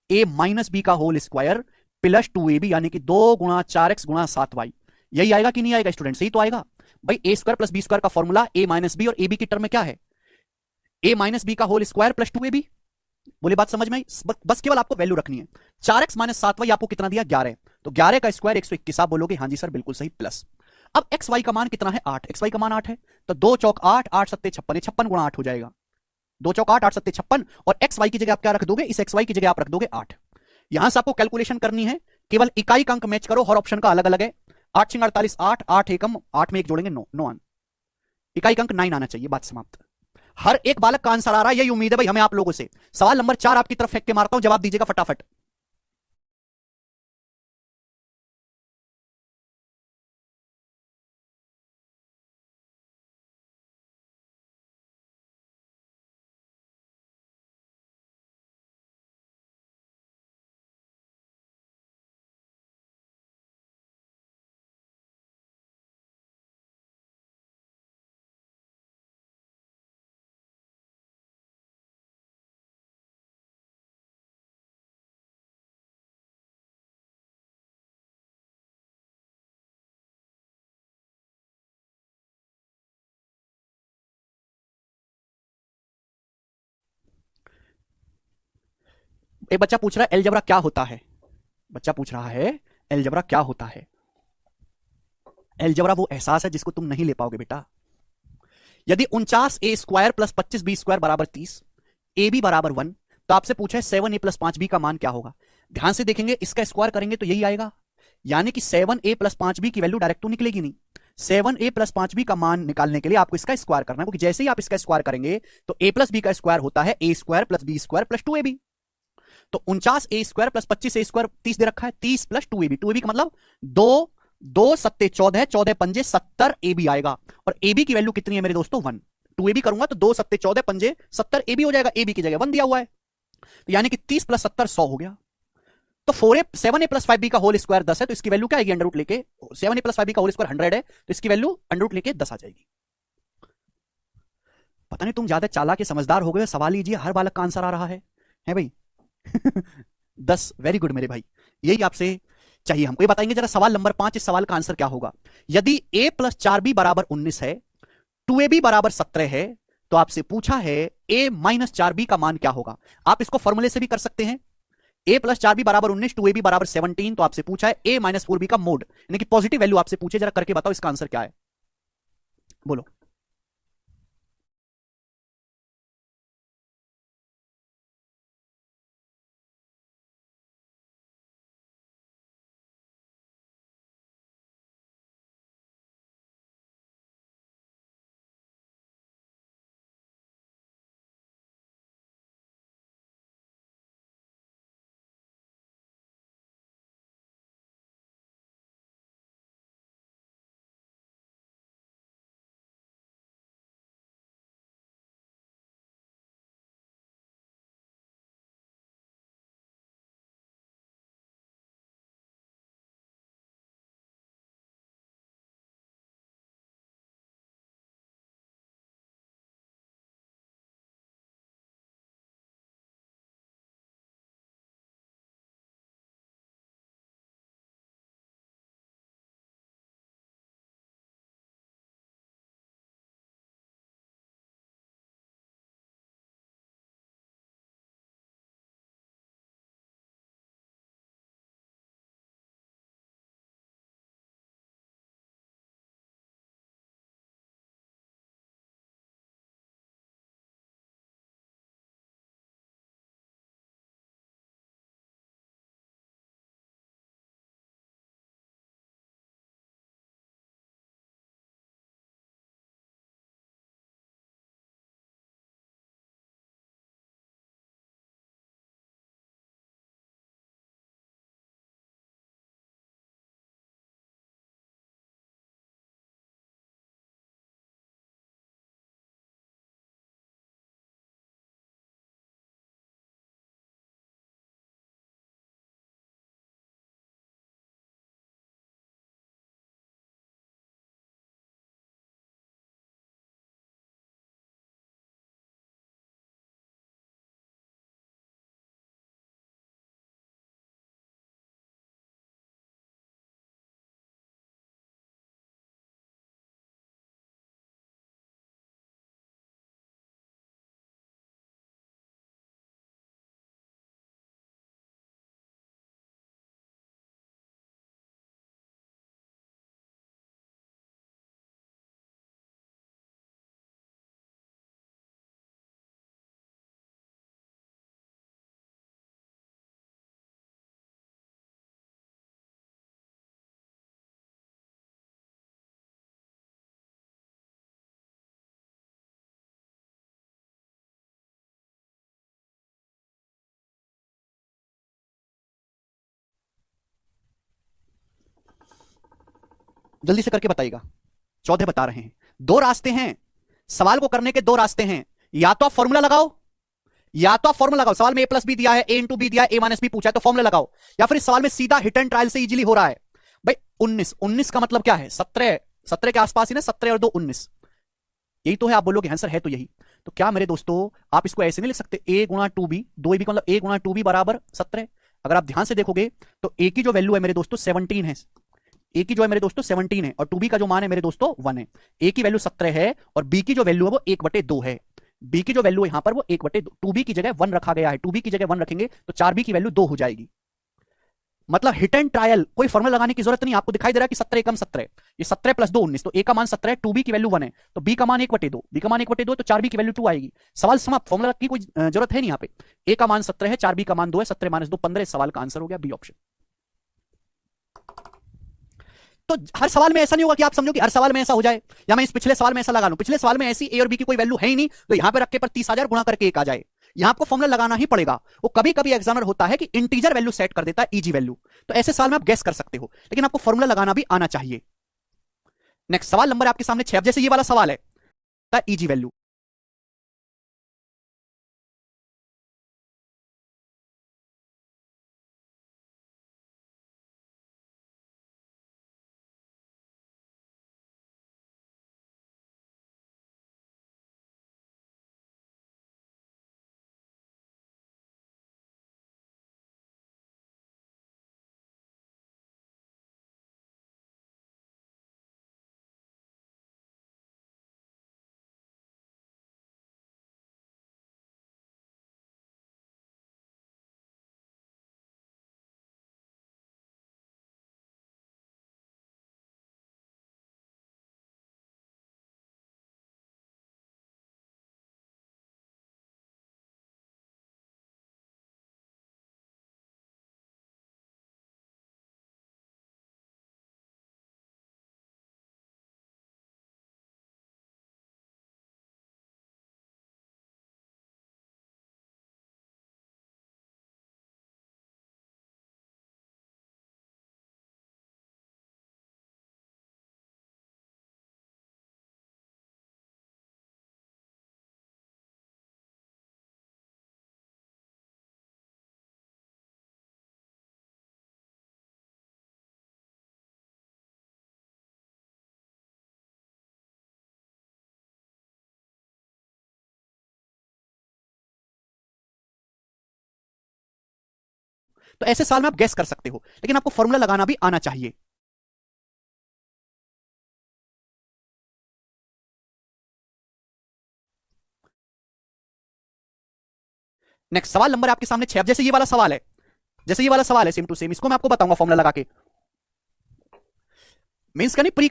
ए minus B का whole square plus 2ab, यानी कि 2 गुणा 4x गुणा 7y। यही आएगा कि नहीं आएगा स्टूडेंट? सही तो आएगा भाई। ए स्क्वायर प्लस बी स्क्वायर का फॉर्मूला ए माइनस बी, और ए बी की टर्म में क्या है? ए माइनस बी का होल स्क्वायर प्लस 2ab। बोले बात समझ में आई? बस केवल आपको वैल्यू रखनी है। 4x-7y आपको कितना दिया? 11। तो 11 का स्क्वायर 121। आप बोलोगे हाँ जी सर बिल्कुल सही, प्लस। अब एक्स वाई का मान कितना है? 8। एक्स वाई का मान 8 है, तो 2 चौक 8, 8 सत्ते 56, 56 गुणा 8 हो जाएगा। 2 चौक 8, 8 सत्ते 56, और एक्स वाई की जगह आप क्या रख दोगे? इस एक्स वाई की जगह आप रख दोगे 8। यहां से आपको कैलकुलेशन करनी है, केवल इकाई का अंक मैच करो, हर ऑप्शन का अलग अलग है। 8 छिंग 48, 8, 8 एकम 8 में एक जोड़ेंगे 9, 9 इकाई का अंक 9 आना चाहिए। बात समाप्त। हर एक बालक का आंसर आ रहा है, यही उम्मीद है भाई हमें आप लोगों से। सवाल नंबर 4 आपकी तरफ फेंक के मारता हूं, जवाब दीजिएगा फटाफट। एक बच्चा पूछ रहा है एलजबरा क्या होता है? बच्चा पूछ रहा है एलजबरा क्या होता है? एलजबरा वो एहसास है जिसको तुम नहीं ले पाओगे बेटा। यदि 49a² प्लस 25b² बराबर 30, ए बी बराबर 1, तो आपसे पूछा है 7a प्लस 5b का मान क्या होगा? ध्यान से देखेंगे, इसका स्क्वायर करेंगे तो यही आएगा, यानी कि 7a प्लस 5b की वैल्यू डायरेक्ट तो निकलेगी नहीं। 7a प्लस 5b का मान निकालने के लिए आपको इसका स्क्वायर करना है, क्योंकि जैसे ही आप इसका स्क्वायर करेंगे तो a प्लस बी का स्क्वायर होता है a² plus b² plus 2ab। तो 49a² प्लस 25a² 30 दे रखा है, 30 प्लस 2ab का मतलब 2, 2 सत्ते 14, 14 पंजे 70 ए बी आएगा। और ए बी की वैल्यू कितनी है मेरे दोस्तों? 1। 2ab करूंगा तो 2 सत्ते 14 पंजे 70 ए बी हो जाएगा, ए बी की जगह 1 दिया हुआ है। तो यानी कि 30 प्लस 70 100 हो गया। तो 4a 7a प्लस 5b का होल स्क्वायर 10 है, तो इसकी वैल्यू क्या आएगी? अंडर रूट लेके 7a प्लस 5b का होल स्क्वायर 100 है, तो इसकी वैल्यू अंडर रूट लेके 10 आ जाएगी। पता नहीं तुम ज्यादा चालाक के समझदार हो गए, सवाल लीजिए, हर बालक का आंसर आ रहा है भाई। 10, वेरी गुड मेरे भाई, यही आपसे चाहिए हमको। ये बताएंगे जरा सवाल नंबर 5, इस सवाल का आंसर क्या होगा? यदि a प्लस 4b बराबर 19 है, 2ab बराबर 17 है, तो आपसे पूछा है a माइनस 4b का मान क्या होगा? आप इसको फॉर्मूले से भी कर सकते हैं। a प्लस 4b बराबर 19, 2ab बराबर 17, तो आपसे पूछा है a माइनस 4b का मोड, यानी कि पॉजिटिव वैल्यू आपसे पूछे, जरा करके बताओ इसका आंसर क्या है? बोलो। जल्दी से करके बताइएगा। 14 बता रहे हैं। दो रास्ते हैं सवाल को करने के, दो रास्ते हैं। या तो आप फॉर्मूला लगाओ, या तो आप फॉर्मूला लगाओ। सवाल में ए प्लस बी दिया है, ए इंटू बी दिया है, ए माइनस बी पूछा है, तो फॉर्मूला लगाओ। या फिर इस सवाल में सीधा हिट एंड ट्रायल से इजीली हो रहा है। भाई 19, 19 का मतलब क्या है? 17, 17 के आसपास ही ना, 17 और 2 19, यही तो है। आप बोलोगे आंसर है तो यही। तो क्या मेरे दोस्तों आप इसको ऐसे नहीं लिख सकते, ए गुणा टू बी, दो ए बी का मतलब ए गुणा टू बी बराबर 17। अगर आप ध्यान से देखोगे तो ए की जो वैल्यू है मेरे दोस्तों 17 है, ए की जो है मेरे दोस्तों 17 है, और टू बी का जो मान है मेरे दोस्तों 1 है। ए की वैल्यू 17 है और बी की जो वैल्यू है वो 1/2 है। बी की जो वैल्यू है यहां पर वो 1/2, टू बी की जगह 1 रखा गया है, टू बी की जगह 1 रखेंगे तो 4b की वैल्यू 2 हो जाएगी। मतलब हिट एंड ट्रायल, कोई फॉर्मूला लगाने की जरूरत नहीं। आपको दिखाई दे रहा है कि 17 एकम 17, ये 17 प्लस 2 19, तो ए का मान 17 है, टू बी की वैल्यू 1 है, तो बी का मान 1/2, बी का मान 1/2 तो 4b की वैल्यू 2 आएगी। सवाल समाप्त, फॉर्मूला की कोई जरूरत है नहीं यहाँ पे। ए का मान 17 है, 4b का मान 2 है, 17 माइनस 2 15, सवाल का आंसर हो गया बी ऑप्शन। तो हर सवाल में ऐसा नहीं होगा कि आप समझो कि हर सवाल में ऐसा हो जाए, या मैं इस पिछले सवाल में ऐसा लगा लूं, पिछले सवाल में ऐसी ए और बी की कोई वैल्यू है ही नहीं, तो यहां पे रख के पर 30,000 गुणा करके एक आ जाए। यहां आपको फॉर्मूला लगाना ही पड़ेगा। वो कभी कभी एग्जामिनर होता है कि इंटीजर वैल्यू सेट कर देता है, इजी वैल्यू, तो ऐसे सवाल में आप गेस कर सकते हो, लेकिन आपको फॉर्मूला लगाना भी आना चाहिए। नेक्स्ट सवाल नंबर आपके सामने 6, जैसे ये वाला सवाल है, इजी वैल्यू। तो ऐसे सवाल में आप गेस कर सकते हो, लेकिन आपको फॉर्मूला लगाना भी आना चाहिए। नेक्स्ट सवाल नंबर आपके सामने 6, जैसे ये वाला सवाल है, जैसे ये वाला सवाल है सेम टू सेम, इसको मैं आपको बताऊंगा फॉर्मूला लगा के। मींस का नहीं, प्री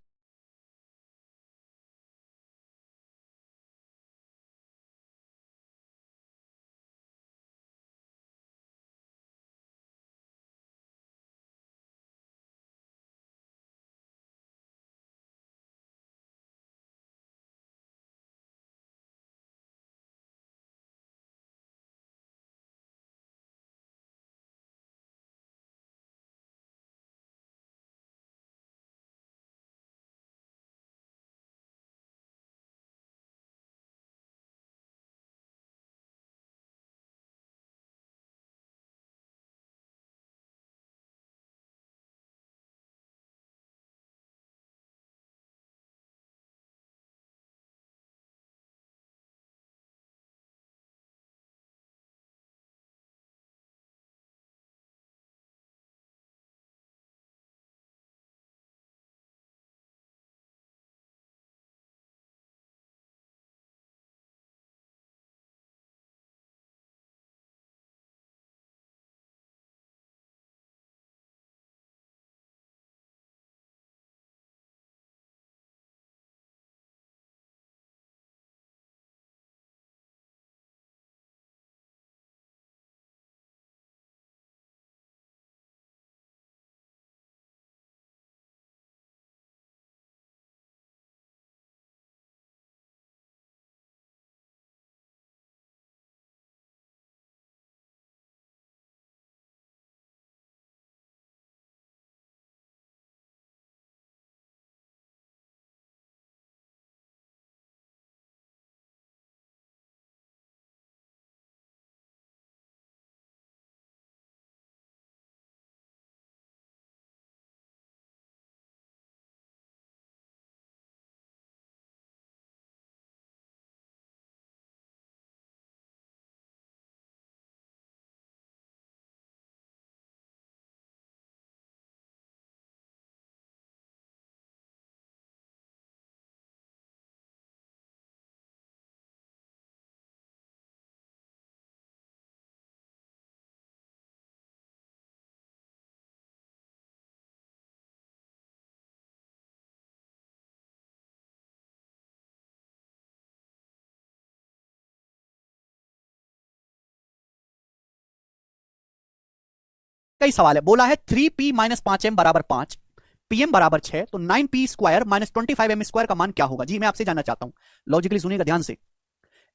का ही सवाल है, बोला है 3p माइनस 5m बराबर 5, pm बराबर 6, तो 9p square minus 25m square का मान क्या होगा। जी मैं आपसे जानना चाहता हूं, लॉजिकली सुनिएगा ध्यान से।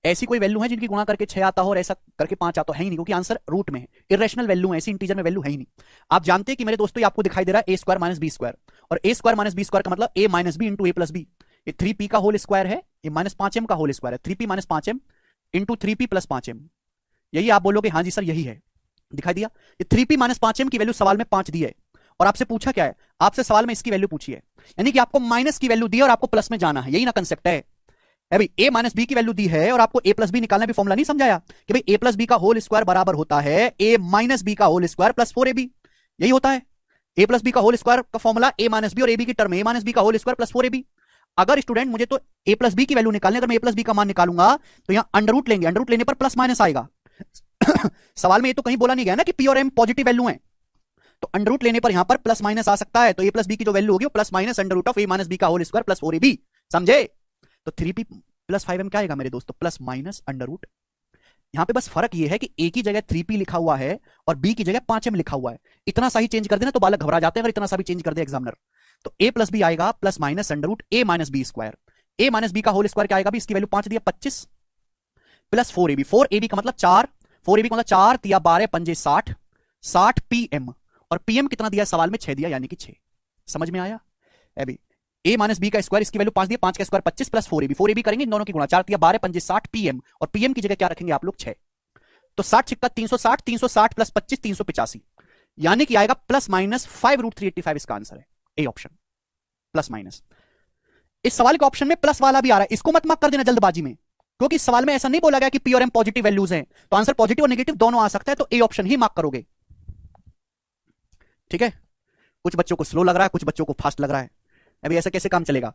ऐसी कोई वैल्यू है जिनकी गुणा करके 6 आता हो और ऐसा करके 5 आता हो? है ही नहीं, क्योंकि आंसर रूट में है। इरेशनल वैल्यू है, ऐसी इंटीजर में वैल्यू है ही नहीं। आप जानते हैं कि मेरे दोस्तों ये आपको दिखाई दे रहा है a square minus B square, और ए स्क्वायर माइनस बी स्क्वायर का मतलब ए माइनस बी इंटू ए प्लस बी। ये 3p का होल स्क्वायर है, ये माइनस 5m का होल स्क्वायर है, 3p minus 5m into 3p plus 5m। यही आप बोलोगे हाँ जी सर यही है, दिखाई दिया। ये 3p माइनस 5m की वैल्यू सवाल में 5 दी है, और आपसे पूछा क्या है, आपसे सवाल में इसकी वैल्यू पूछी है, यानी कि आपको माइनस की वैल्यू दी है और आपको प्लस में जाना है, यही ना कंसेप्ट है। भाई ए माइनस बी की वैल्यू दी है और आपको ए प्लस बी निकालना भी फॉर्मुला नहीं समझाया कि भाई ए प्लस बी का होल स्क्वायर बराबर होता है ए माइनस बी का होल स्क्वायर प्लस 4ab, यही होता है। ए प्लस बी का होल स्क्वायर का फॉर्मुला ए माइनस बी और ए बी की टर्म ए माइनस बी का होल स्क्वायर प्लस 4ab। अगर स्टूडेंट मुझे तो ए प्लस बी की वैल्यू निकालने, अगर मैं ए प्लस बी का मान निकालूंगा तो यहां अंडर रूट लेंगे, अंडर रूट लेने पर प्लस माइनस आएगा। सवाल में ये तो कहीं बोला नहीं गया ना कि पी और एम पॉजिटिव वैल्यू है, तो अंडर रूट लेने पर यहां पर प्लस माइनस आ सकता है, तो ए प्लस बी की जो वैल्यू होगी वो plus minus under root of A minus B का होल स्क्वायर प्लस 4ab, समझे। तो 3p प्लस 5m क्या आएगा मेरे दोस्तों, प्लस माइनस अंडर रूट। यहां पे बस फर्क ये है कि a की जगह 3p लिखा हुआ है और b की जगह 5m लिखा हुआ है। इतना सा ही चेंज कर देना तो बालक घबरा जाते हैं, अगर इतना सा भी चेंज कर दे एग्जामिनर। तो a प्लस बी आएगा प्लस माइनस अंडर रूट ए माइनस बी स्क्वायर, ए माइनस बी का होल स्क्वायर क्या आएगा, इसकी वैल्यू 5 दिया 25 प्लस 4ab, 4ab का मतलब 4, 4ab का मतलब 4 दिया 12 पंजे 60, 60 pm, और pm कितना दिया सवाल में 6 दिया, यानी कि 6। समझ में आया। अभी a माइनस बी का स्क्वायर, इसकी वैल्यू 5 दिया, 5 का स्क्वायर 25 प्लस 4ab, 4ab करेंगे इन दोनों की गुणा, 4 दिया 12 पंजे 60 pm, और pm की जगह क्या रखेंगे आप लोग 6। तो 60 छिक्का 360, 360 प्लस 25 385, यानी कि आएगा प्लस माइनस 5√385, इसका आंसर है ए ऑप्शन, प्लस माइनस। इस सवाल के ऑप्शन में प्लस वाला भी आ रहा है, इसको मत मार्क कर देना जल्दबाजी में, क्योंकि इस सवाल में ऐसा नहीं बोला गया कि पी और एम पॉजिटिव वैल्यूज हैं, तो आंसर पॉजिटिव और नेगेटिव दोनों आ सकता है, तो ए ऑप्शन ही मार्क करोगे। ठीक है, कुछ बच्चों को स्लो लग रहा है, कुछ बच्चों को फास्ट लग रहा है, अभी ऐसा कैसे काम चलेगा।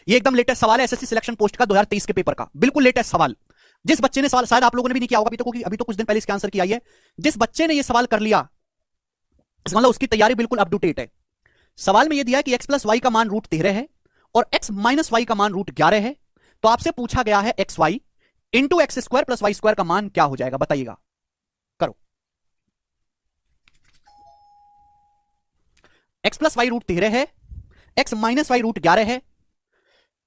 ये एकदम लेटेस्ट सवाल है एसएससी सिलेक्शन पोस्ट का 2023 के पेपर का, बिल्कुल लेटेस्ट सवाल। जिस बच्चे ने सवाल, शायद आप लोगों ने भी नहीं किया होगा अभी तो कुछ दिन पहले इसके आंसर की आई है, जिस बच्चे ने ये सवाल कर लिया इसका मतलब उसकी तैयारी बिल्कुल अप टू डेट है। सवाल में यह दिया है कि एक्स प्लस वाई का मान रूट 13 है और एक्स माइनस वाई का मान रूट 11 है, तो आपसे पूछा गया है X Y into X square plus Y square का मान क्या हो जाएगा, बताइएगा। करो, एक्स प्लस वाई रूट 13 है, एक्स माइनस वाई रूट 11 है।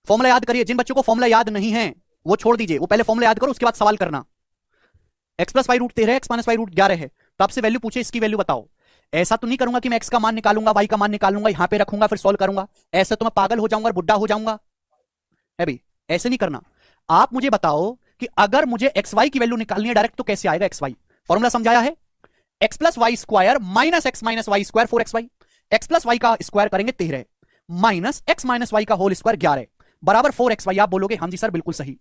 फॉर्मुला याद करिए, जिन बच्चों को फॉर्मुला याद नहीं है वो छोड़ दीजिए, वो पहले फॉर्मुला याद करो उसके बाद सवाल करना। एक्स प्लस वाई रूट 13 है, एक्स माइनस वाई रूट 11 है, तो आपसे वैल्यू पूछे इसकी वैल्यू बताओ। ऐसा तो नहीं करूंगा कि मैं एक्स का मान निकालूंगा वाई का मान निकालूंगा यहां पे रखूंगा फिर सॉल्व करूंगा, ऐसे तो मैं पागल हो जाऊंगा और बुढ़ा हो जाऊंगा है भाई, ऐसे नहीं करना। आप मुझे बताओ कि अगर मुझे एक्स वाई की वैल्यू निकालनी है डायरेक्ट तो कैसे आएगा एक्स वाई। फॉर्मूला समझाया है, x plus Y square minus Y square 4xy, X plus Y का स्क्वायर करेंगे 13 माइनस वाई का होल स्क्वायर 11 बराबर 4xy। आप बोलोगे हाँ जी सर बिल्कुल सही।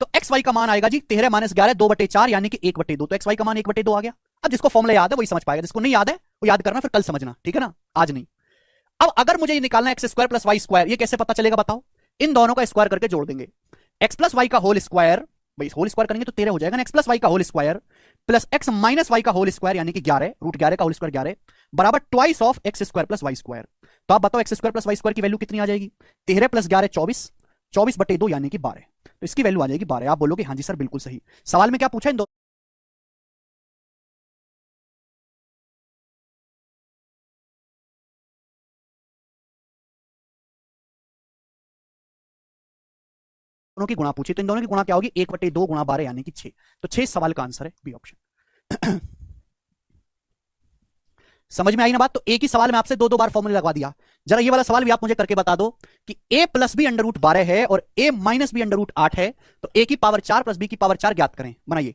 तो एक्स वाई का मान आएगा जी 13 - 11 2/4 यानी कि 1/2। तो एक्स वाई का मान 1/2 आ गया। अब जिसको फॉर्मूला याद है वही समझ पाएगा, जिसको नहीं याद है वो याद करना फिर कल समझना, ठीक है ना, आज नहीं। अब अगर मुझे ये निकालना है x square plus Y square, ये कैसे पता चलेगा बताओ? इन दोनों का स्क्वायर करके जोड़ देंगे। एक्स प्लस वाई का होल स्क्वायर, भाई होल स्क्वायर करेंगे तो 13 हो जाएगा ना, एक्स प्लस वाई का whole square plus X minus Y का होल स्क्वायर यानी कि 11 √11 का होल स्क्वायर 11 बराबर twice of x square plus Y square. तो आप बताओ X square plus Y square की वैल्यू कितनी आ जाएगी? 13 + 11 24, 24/2 यानी कि 12। तो इसकी वैल्यू आ जाएगी 12। आप बोलोगे हाँ जी सर बिल्कुल सही। सवाल में क्या पूछा इन दोनों की गुणा पूछी, तो इन दोनों की गुणा क्या होगी? 1/2 × 12 यानी कि 6। तो 6 सवाल का आंसर है बी ऑप्शन। समझ में आई ना बात? तो एक ही सवाल में आपसे दो दो बार फॉर्मूला लगवा दिया। जरा ये वाला सवाल भी आप मुझे करके बता दो कि a plus B under root 12 है और a minus B under root 8 है, तो a की पावर 4 प्लस b की पावर 4 ज्ञात करें। बनाइए।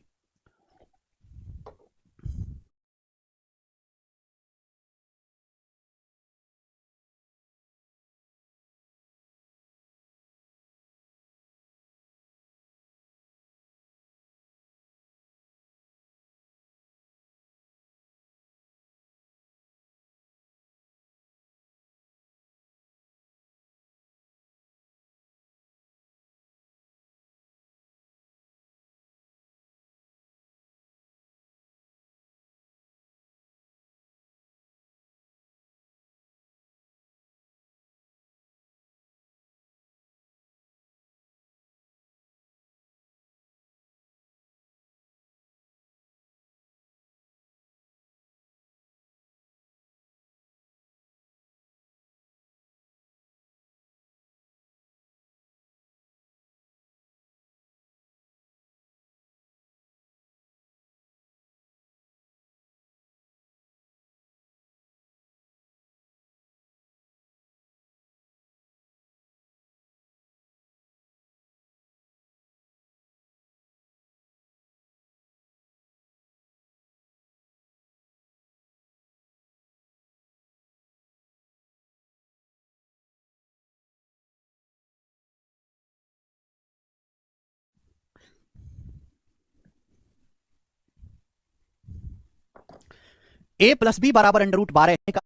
a प्लस बी बराबर अंडर रूट 12 का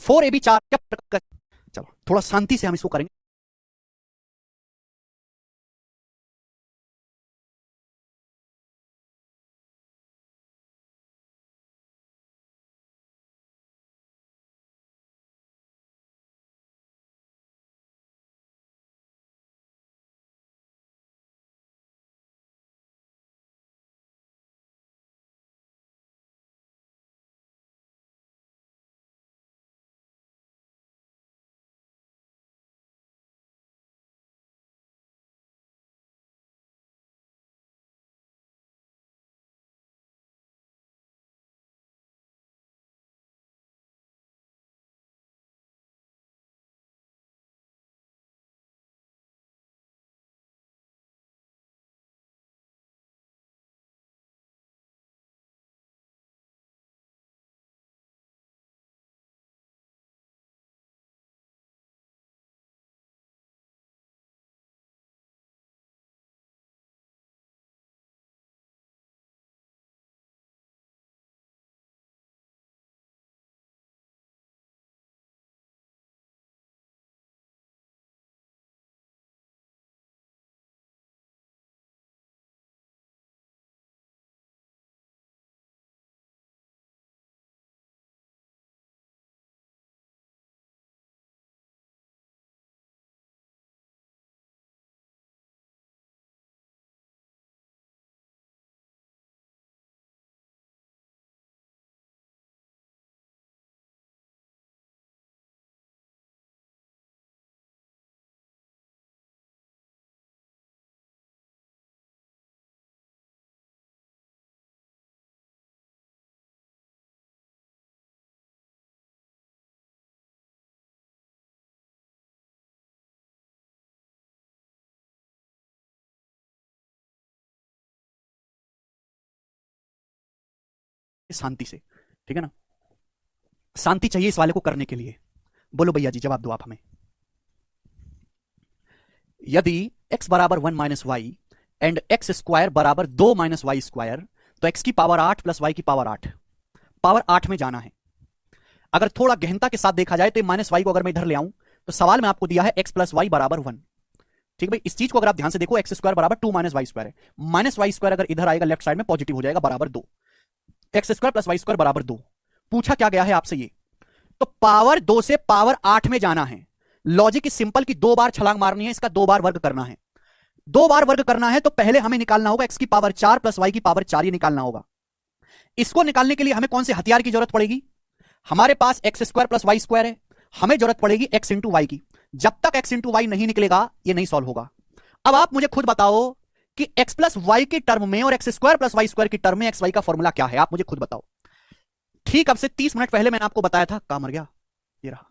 4ab 4। चलो थोड़ा शांति से हम इसको करेंगे। शांति से, ठीक है ना, शांति चाहिए इस वाले को करने के लिए। बोलो भैया जी, जवाब दो आप हमें। यदि x बराबर 1 minus Y and X square बराबर 2 माइनस वाई स्क्वायर, तो x की पावर 8 प्लस वाई की पावर 8, पावर 8 में जाना है। अगर थोड़ा गहनता के साथ देखा जाए तो माइनस वाई को अगर मैं इधर ले आऊं तो सवाल में आपको दिया है x प्लस वाई बराबर 1। ठीक भाई, इस चीज को अगर आप ध्यान से देखो, एक्स स्क्वायर बराबर 2 माइनस वाई स्क्वायर है, माइनस वाई स्क्वायर अगर इधर आएगा लेफ्ट साइड में पॉजिटिव हो जाएगा, बराबर 2, X square plus Y square बराबर 2। पूछा क्या गया है आपसे ये, तो पावर 2 से पावर 8 में जाना है। लॉजिक इज सिंपल कि 2 बार छलांग मारनी है, इसका 2 बार वर्ग करना है। 2 बार वर्ग करना है तो पहले हमें निकालना होगा एक्स की पावर 4 प्लस वाई की पावर 4, ये निकालना होगा। इसको निकालने के लिए हमें कौन से हथियार की जरूरत पड़ेगी, हमारे पास x square plus Y square है, हमें जरूरत पड़ेगी एक्स इंटू वाई की। जब तक एक्स इंटू वाई नहीं निकलेगा ये नहीं सॉल्व होगा। अब आप मुझे खुद बताओ कि एक्स प्लस वाई की टर्म में और X square plus Y square की टर्म में एक्स वाई का फॉर्मूला क्या है, आप मुझे खुद बताओ। ठीक अब से 30 मिनट पहले मैंने आपको बताया था, कहां मर गया, ये रहा,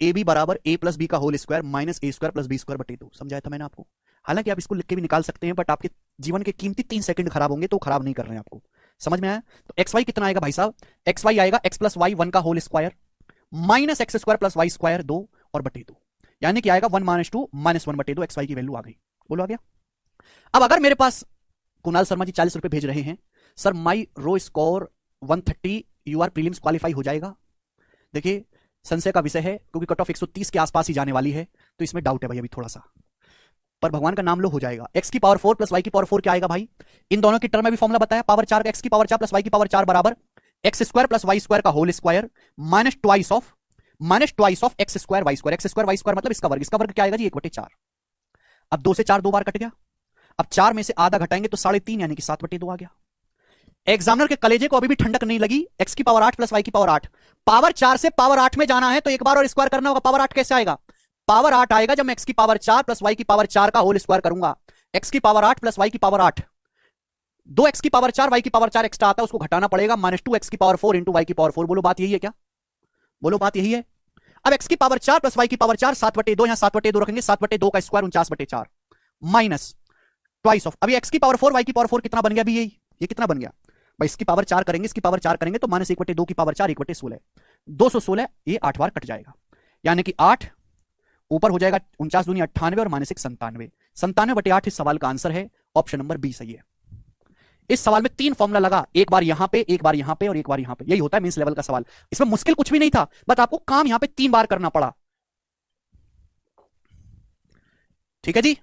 ए बी बराबर ए प्लस बी का होल स्क्वायर माइनस ए स्क्वायर प्लस बी स्क्वायर बटे 2, समझाया था मैंने आपको। हालांकि आप इसको लिख के भी निकाल सकते हैं, बट आपके जीवन के कीमती 3 सेकंड खराब होंगे, तो खराब नहीं कर रहे हैं आपको। समझ में आया? तो एक्स वाई कितना आएगा भाई साहब, एक्स वाई आएगा एक्स प्लस वाई 1 का whole square minus X square plus Y square 2 और बटे 2, यानी कि आएगा 1 माइनस 2 माइनस 1 बटे 2, एक्स वाई की वैल्यू आ गई। बोलो आ गया। अब अगर मेरे पास कुणाल शर्मा जी 40 रुपए भेज रहे हैं, sir my raw score 130, you are prelims qualify हो जाएगा। देखिए संशय का विषय है, क्योंकि कट ऑफ 130 के आसपास ही जाने वाली है, तो इसमें डाउट है भाई अभी थोड़ा सा, पर भगवान का नाम लो हो जाएगा। एक्स की पावर 4 प्लस वाई की पावर 4 क्या आएगा भाई, इन दोनों की टर्म में भी फॉर्मुला बताया, पावर 4 का, एक्स की पावर 4 प्लस वाई की पावर 4 बराबर x square plus Y square का whole square minus twice of x square y square. X square y square मतलब इसका वर्ग क्या आएगा जी, 1/4। अब 2 से 4 2 बार कट गया, अब 4 में से आधा घटाएंगे तो 3.5 यानी कि 7/2 आ गया। एग्जामिनर के कलेजे को अभी भी ठंडक नहीं लगी, एक्स की पावर 8 प्लस वाई की पावर 8, पावर 4 से पावर 8 में जाना है तो एक बार और स्क्वायर करना होगा। पावर 8 कैसे आएगा, पावर 8 आएगा जब मैं एक्स की पावर 4 प्लस वाई की पावर 4 का होल स्क्वायर करूंगा। एक्स की पावर 8 प्लस वाई की पावर 8, 2 एक्स की पावर 4 वाई की पावर 4 एक्स्ट्रा आता है, उसको घटाना पड़ेगा, माइनस 2 एक्स की पावर 4 इंटू वाई की पावर 4। बोलो बात यही है क्या, बोलो बात यही है। अब एक्स की पावर 4 प्लस वाई की पावर 4 7/2, यहां 7/2 रखेंगे, 7/2 का स्क्वायर 49/4 माइनस ट्वाइस ऑफ, अभी एक्स की पावर 4 वाई की पावर 4 कितना बन गया भी, यही ये कितना बन गया भाई, इसकी पावर 4 करेंगे, इसकी पावर 4 करेंगे तो माइनस 1/2 की पावर 4 1/16, 216, ये 8 बार कट जाएगा, यानी कि 8 ऊपर हो जाएगा 49 दूनी 98 और माइनस 1 97, 97/8 इस सवाल का आंसर है, ऑप्शन नंबर बी सही है। इस सवाल में 3 फॉर्मूला लगा, एक बार यहां पे, एक बार यहां पे और एक बार यहां पे, यही होता है मेंस लेवल का सवाल। इसमें मुश्किल कुछ भी नहीं था, बट आपको काम यहां पे 3 बार करना पड़ा। ठीक है जी,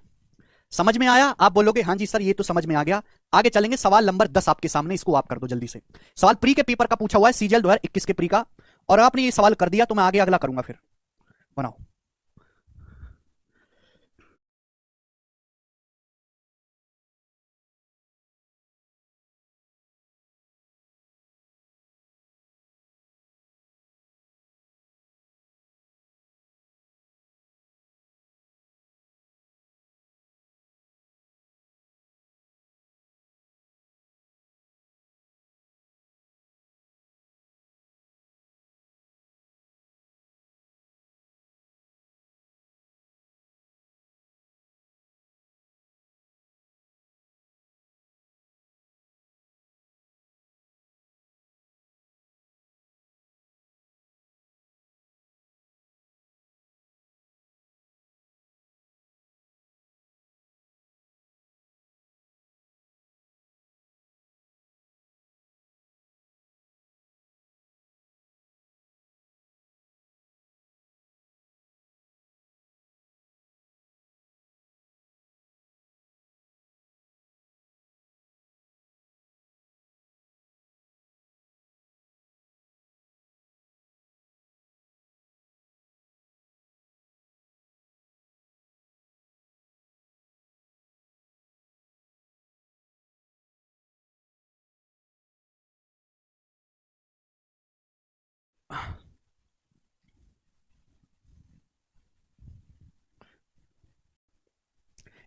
समझ में आया? आप बोलोगे हाँ जी सर ये तो समझ में आ गया। आगे चलेंगे, सवाल नंबर 10 आपके सामने, इसको आप कर दो जल्दी से। सवाल प्री के पेपर का पूछा हुआ है, सीजीएल 2021 के प्री का, और आपने ये सवाल कर दिया तो मैं आगे अगला करूंगा, फिर बनाओ।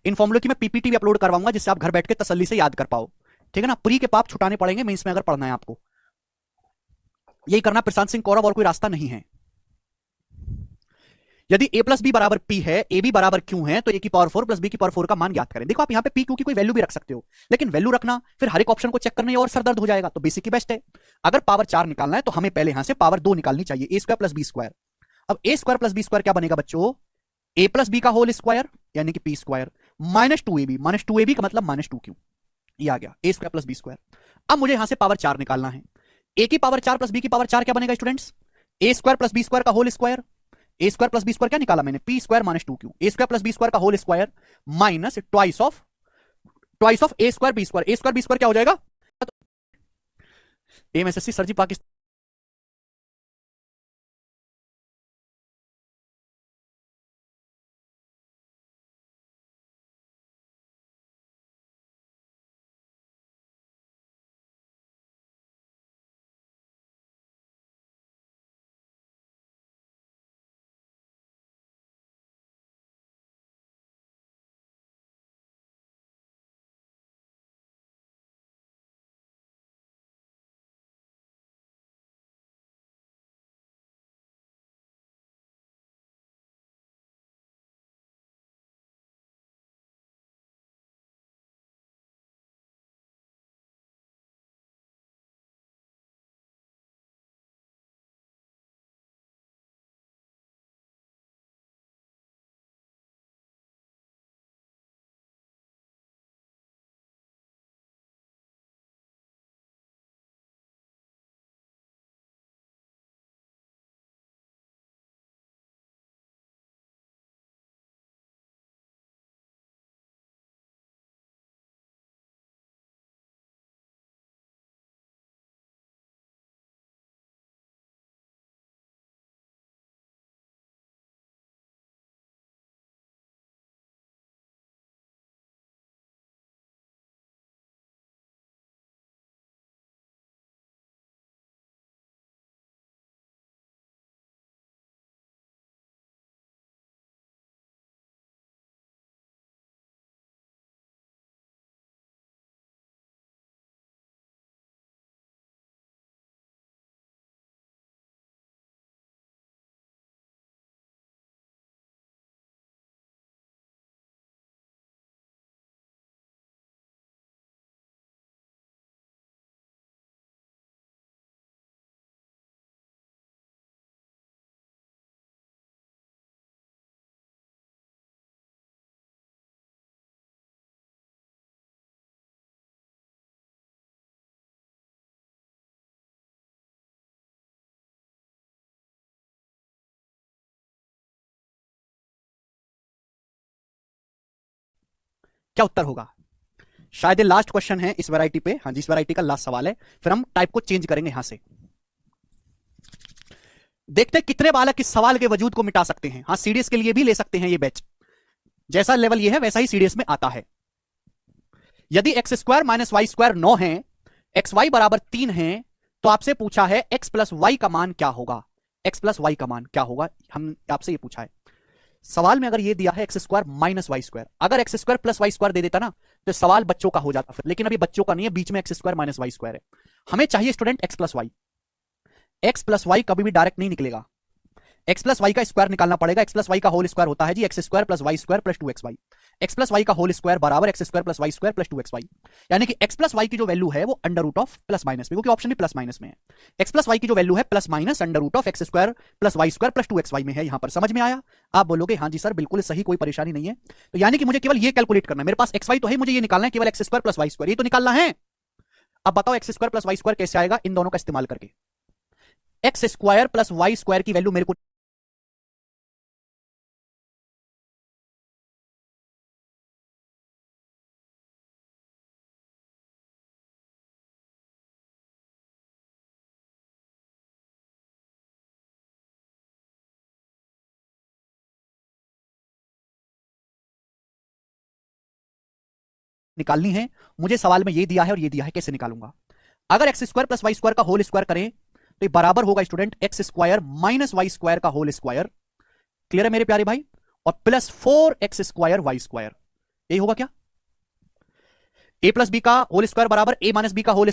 इन फॉर्मुलों की मैं पीपीटी भी अपलोड करवाऊंगा, जिससे आप घर बैठ के तसल्ली से याद कर पाओ। ठीक है ना, प्री के पाप छुटाने पड़ेंगे मेंस में अगर पढ़ना है आपको, यही करना प्रशांत सिंह कौरव, और कोई रास्ता नहीं है। यदि a प्लस बी बराबर p है, ए बी बराबर q है, तो a की पावर 4 प्लस बी की पावर 4 का मान ज्ञात करें। देखो आप यहां पे p q की कोई वैल्यू भी रख सकते हो, लेकिन वैल्यू रखना फिर हर एक ऑप्शन को चेक करने और सरदर्द हो जाएगा, तो बेसिक ही बेस्ट है। अगर पावर 4 निकालना है तो हमें पहले यहां से पावर 2 निकालनी चाहिए, a square plus B square. अब a square plus B square क्या बनेगा बच्चों, a प्लस बी का होल स्क्वायर यानी कि p square minus 2ab, minus 2ab का मतलब माइनस 2q, ये आ गया a square plus B square. अब मुझे यहां से पावर 4 निकालना है, a की पावर 4 प्लस b की पावर 4 क्या बनेगा students, a square plus B square का whole square. A square plus B square क्या निकाला मैंने, P square minus 2q, A square plus B square का whole square minus twice of A square B square. A square B square क्या हो जाएगा, एमएसएससी sir जी पाकिस्तान। क्या उत्तर होगा, शायद ये लास्ट क्वेश्चन है इस वैरायटी पे, हाँ जी इस वैरायटी का लास्ट सवाल है, फिर हम टाइप को चेंज करेंगे यहां से। देखते हैं कितने बालक इस सवाल के वजूद को मिटा सकते हैं। हाँ सीडीएस के लिए भी ले सकते हैं ये बैच, जैसा लेवल ये है वैसा ही सीडीएस में आता है। यदि X square minus Y square 9 है, एक्स वाई बराबर 3 है, तो आपसे पूछा है एक्स प्लस वाई का मान क्या होगा, एक्स प्लस वाई का मान क्या होगा, हम आपसे ये पूछा है। सवाल में अगर ये दिया है x square minus Y square, अगर x square plus Y square दे देता ना तो सवाल बच्चों का हो जाता फिर, लेकिन अभी बच्चों का नहीं है, बीच में x square minus Y square है। हमें चाहिए student x plus y. X plus y कभी भी डायरेक्ट नहीं निकलेगा, एक्स प्लस वाई का स्क्वायर निकालना पड़ेगा। एक्स प्लस वाई का होल स्क्वायर होता है जी x square plus Y square plus 2xy। X plus Y का होल स्क्वायर बराबर x square plus Y square plus 2xy, यानी कि एक्स प्लस वाई की जो वैल्यू है वो under root of plus minus में, क्योंकि ऑप्शन भी प्लस माइनस में है। एक्स प्लस वाई की जो वैल्यू है plus minus under root of x square plus Y square plus 2xy में है। यहां पर समझ में आया, आप बोलोगे हाँ जी सर बिल्कुल सही, कोई परेशानी नहीं है। तो यानी कि मुझे केवल ये कैलकुलेट करना है, मेरे पास एक्स वाई तो है, मुझे ये निकालना है केवल X square plus Y square, ये तो निकालना है। अब बताओ X square plus Y square कैसे आएगा, इन दोनों का इस्तेमाल करके। X square plus Y square की वैल्यू मेरे को निकालनी है। मुझे सवाल में ये दिया है और ये दिया है, कैसे निकालूंगा। अगर x square plus Y square का होल स्क्वायर करें तो ये बराबर होगा student X square minus Y square का होल स्क्वायर, क्लियर है मेरे प्यारे भाई, और plus 4x square y square, यही होगा क्या। ए प्लस बी का होल स्क्वायर बराबर ए माइनस बी का होल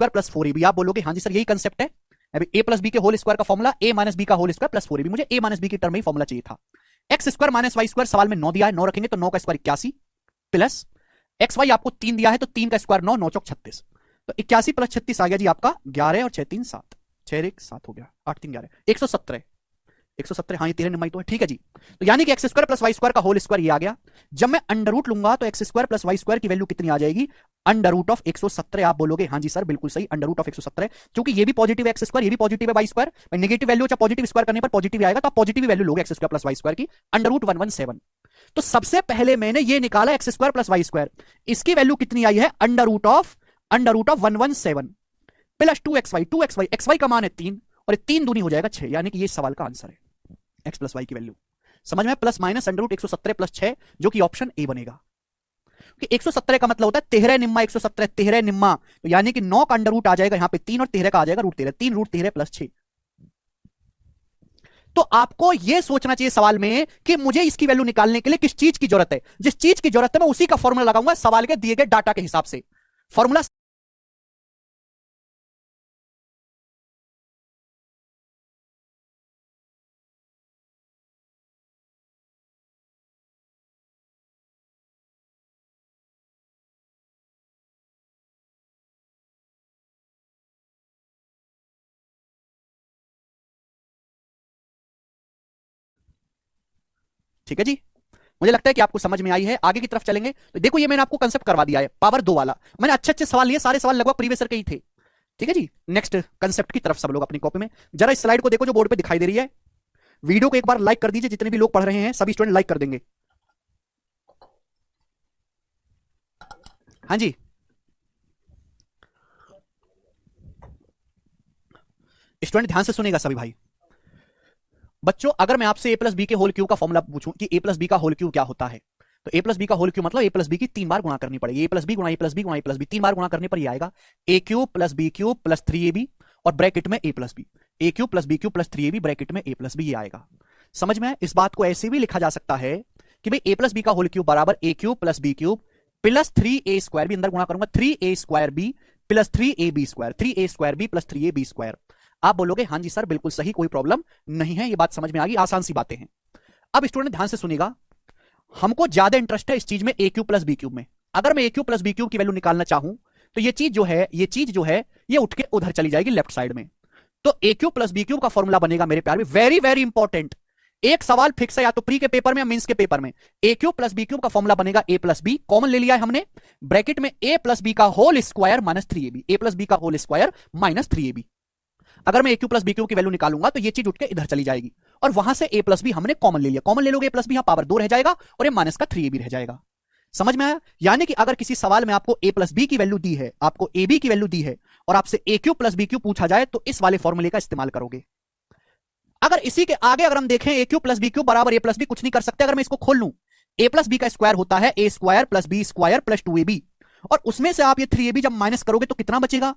स्क्वायर प्लस 4ab। आप बोलोगे हाँ जी सर यही कंसेप्ट है, अभी ए प्लस बी के होल स्क्वायर का फॉर्मुला ए माइनस बी का होल स्क्वायर प्लस 4ab, मुझे ए माइनस बी की टर्म में ही फॉर्मुला चाहिए था। X square minus Y square सवाल में 9 दिया है, 9 रखेंगे तो 9 का स्क्वायर 81 प्लस एक्स वाई आपको 3 दिया है तो 3 का स्क्वायर 9, 9 चौक 36, तो 81 प्लस 36 आ गया जी आपका 11 और 6 3 7, 6 1 7 हो गया, 8 3 11 117, 117 हाँ ये 13 नंबर तो है, ठीक है जी। तो यानी कि x square plus Y square का होल स्क्वायर ये आ गया। जब मैं अंडर रूट लूंगा तो x square plus Y square की वैल्यू कितनी आ जाएगी, अंडर रूट ऑफ 117। आप बोलोगे हाँ जी सर बिल्कुल सही, अंडर रूट ऑफ 117, क्योंकि ये भी पॉजिटिव है एक्स स्क्वायर, ये भी पॉजिटिव है वाई स्क्वायर, नेगेटिव वैल्यू चाहे पॉजिटिव स्क्वायर करने पर पॉजिटिव आएगा, तो आप पॉजिटिव वैल्यू लोगे x square plus Y square की, अंडर रूट 117। तो सबसे पहले मैंने ये निकाला x square plus Y square, इसकी वैल्यू कितनी आई है, under root of 117 plus 2xy, 2xy xy का मान है 3 और 3 दूनी हो जाएगा 6, यानी कि ये सवाल का आंसर है एक्स प्लस वाई की वैल्यू। समझ में, plus minus under root 117 plus 6 जो कि ऑप्शन ए बनेगा, कि 117 का मतलब होता है 13 निम्मा 117, 13 निम्मा, तो यानी कि 9 का अंडर रूट आ जाएगा यहां पे 3 और 13 का आ जाएगा रूट 13, 3 रूट 13 प्लस 6। तो आपको यह सोचना चाहिए सवाल में कि मुझे इसकी वैल्यू निकालने के लिए किस चीज की जरूरत है, जिस चीज की जरूरत है मैं उसी का फॉर्मूला लगाऊंगा सवाल के दिए गए डाटा के हिसाब से। फॉर्मूला ठीक है जी, मुझे लगता है कि आपको समझ में आई है। आगे की तरफ चलेंगे तो देखो ये मैंने आपको कंसेप्ट करवा दिया है पावर 2 वाला, मैंने अच्छे अच्छे सवाल लिए, सारे सवाल लगभग प्रीवियस ईयर के ही थे। ठीक है जी, नेक्स्ट कंसेप्ट की तरफ सब लोग अपनी कॉपी में जरा इस स्लाइड को देखो जो बोर्ड पे दिखाई दे रही है। वीडियो को एक बार लाइक कर दीजिए, जितने भी लोग पढ़ रहे हैं सभी स्टूडेंट लाइक कर देंगे। हाँ जी, स्टूडेंट ध्यान से सुनेगा सभी भाई। बच्चों अगर मैं आपसे ए प्लस बी के होल क्यू का फॉर्मुला पूछूं कि ए प्लस बी का होल क्यू क्या होता है, तो ए प्लस बी का होल क्यू मतलब ए प्लस बी की 3 बार गुणा करनी पड़ेगी, ए प्लस बी गुणा ए प्लस बी गुणा ए प्लस बी 3 बार गुणा करने पर ये आएगा a cube plus b cube plus 3ab और ब्रैकेट में a plus b, a cube plus b cube plus 3ab bracket में ए प्लस बी, ये आएगा। समझ में, इस बात को ऐसे भी लिखा जा सकता है कि भाई ए प्लस बी का होल क्यूब बराबर a cube plus b cube plus 3a square, भी अंदर गुणा करूंगा 3a square b plus 3ab square, 3a square b plus 3ab square. आप बोलोगे हाँ जी सर बिल्कुल सही, कोई प्रॉब्लम नहीं है, ये बात समझ में आ गई, आसान सी बातें हैं। अब स्टूडेंट ध्यान से सुनेगा, हमको ज्यादा इंटरेस्ट है इस चीज में ए क्यूब प्लस बी क्यूब में। अगर मैं ए क्यूब प्लस बी क्यूब की वैल्यू निकालना चाहूं तो ये चीज जो है ये उठ के उधर चली जाएगी लेफ्ट साइड में। तो ए क्यूब प्लस बी क्यूब का फॉर्मूला बनेगा मेरे प्यार में, वेरी वेरी इंपॉर्टेंट, एक सवाल फिक्स है या तो प्री के पेपर में या मेंस के पेपर में। ए क्यूब प्लस बी क्यूब का फॉर्मूला बनेगा ए प्लस बी, कॉमन ले लिया है हमने, ब्रैकेट में ए प्लस बी का होल स्क्वायर माइनस 3ab, ए प्लस बी का होल स्क्वायर माइनस 3ab। अगर मैं ए क्यू प्लस बी क्यू की वैल्यू निकालूंगा तो ये चीज उठ के इधर चली जाएगी और वहां से ए प्लस बी हमने कॉमन ले लिया, कॉमन ले लोगे ए प्लस बी, यहां पावर 2 रह जाएगा और ये माइनस का 3ab रह जाएगा। समझ में आया, यानी कि अगर किसी सवाल में आपको ए प्लस बी की वैल्यू दी है, आपको ए बी की वैल्यू दी है और आपसे ए क्यू प्लस बी क्यू पूछा जाए तो इस वाले फॉर्मूले का इस्तेमाल करोगे। अगर इसी के आगे अगर हम देखें ए क्यू प्लस बी क्यू बराबर ए प्लस बी, कुछ नहीं कर सकते, अगर मैं इसको खोल लूं ए प्लस बी का स्क्वायर होता है a square plus B square plus 2ab और उसमें से आप ये 3ab जब माइनस करोगे तो कितना बचेगा,